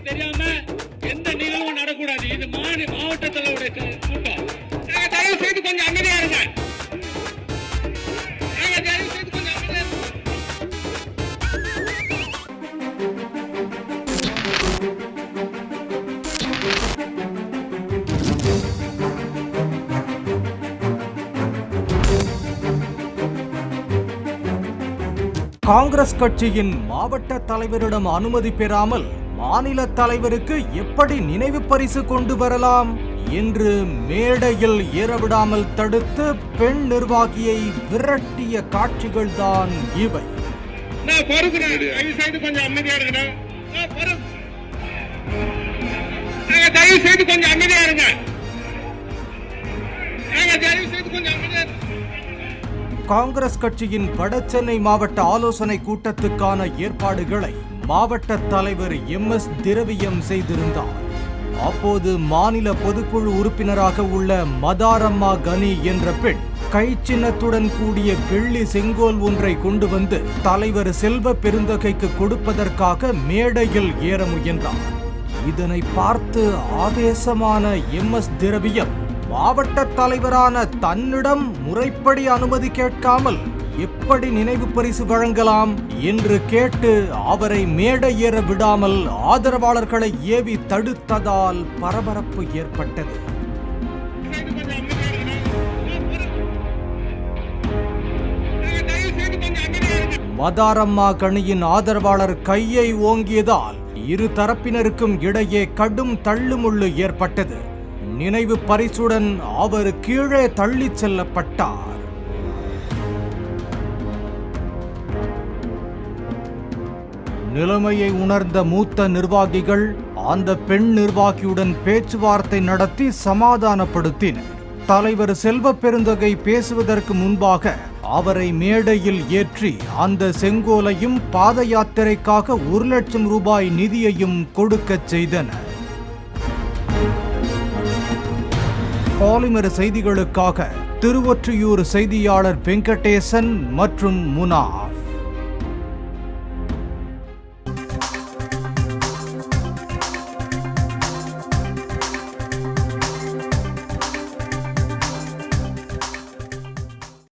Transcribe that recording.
தெரியாம எந்த நிகழ்வும் நடக்கூடாது. இது மாவட்ட தலைவருடைய கூட்டம். தயவு செய்து கொஞ்சம் அமைதியா இருங்க. தயவு செய்து கொஞ்சம் அமைதியா இருங்க. காங்கிரஸ் கட்சியின் மாவட்ட தலைவரிடம் அனுமதி பெறாமல் மாநில தலைவருக்கு எப்படி நினைவு பரிசு கொண்டு வரலாம் என்று மேடையில் ஏறவிடாமல் தடுத்து பெண் நிர்வாகியை விரட்டிய காட்சிகள்தான் இவை. காங்கிரஸ் கட்சியின் வடசென்னை மாவட்ட ஆலோசனை கூட்டத்துக்கான ஏற்பாடுகளை மாவட்ட தலைவர் MS திரவியம் செய்திருந்தார். அப்போது மாநில பொதுக்குழு உறுப்பினராக உள்ள மதாரம்மா கனி என்ற பெண் கை சின்னத்துடன் கூடிய வெள்ளி செங்கோல் ஒன்றை கொண்டு வந்து தலைவர் செல்வ பெருந்தகைக்கு கொடுப்பதற்காக மேடையில் ஏற முயன்றார். இதனை பார்த்து ஆவேசமான MS திரவியம் மாவட்ட தலைவரான தன்னிடம் முறைப்படி அனுமதி கேட்காமல் எப்படி நினைவு பரிசு வழங்கலாம் என்று கேட்டு அவரை மேடை ஏற விடாமல் ஆதரவாளர்களை ஏவி தடுத்ததால் பரபரப்பு ஏற்பட்டது. மதாரம்மா கணியின் ஆதரவாளர் கையை ஓங்கியதால் இரு தரப்பினருக்கும் இடையே கடும் தள்ளுமுள்ளு ஏற்பட்டது. நினைவு பரிசுடன் அவர் கீழே தள்ளிச் செல்லப்பட்டார். நிலைமையை உணர்ந்த மூத்த நிர்வாகிகள் அந்த பெண் நிர்வாகியுடன் பேச்சுவார்த்தை நடத்தி சமாதானப்படுத்தினர். தலைவர் செல்வ பெருந்தகை பேசுவதற்கு முன்பாக அவரை மேடையில் ஏற்றி அந்த செங்கோலையும் பாத யாத்திரைக்காக 1 லட்சம் ரூபாய் நிதியையும் கொடுக்கச் செய்தனர். பாலிமர் செய்திகளுக்காக திருவொற்றியூர் செய்தியாளர் வெங்கடேசன் மற்றும் முனா.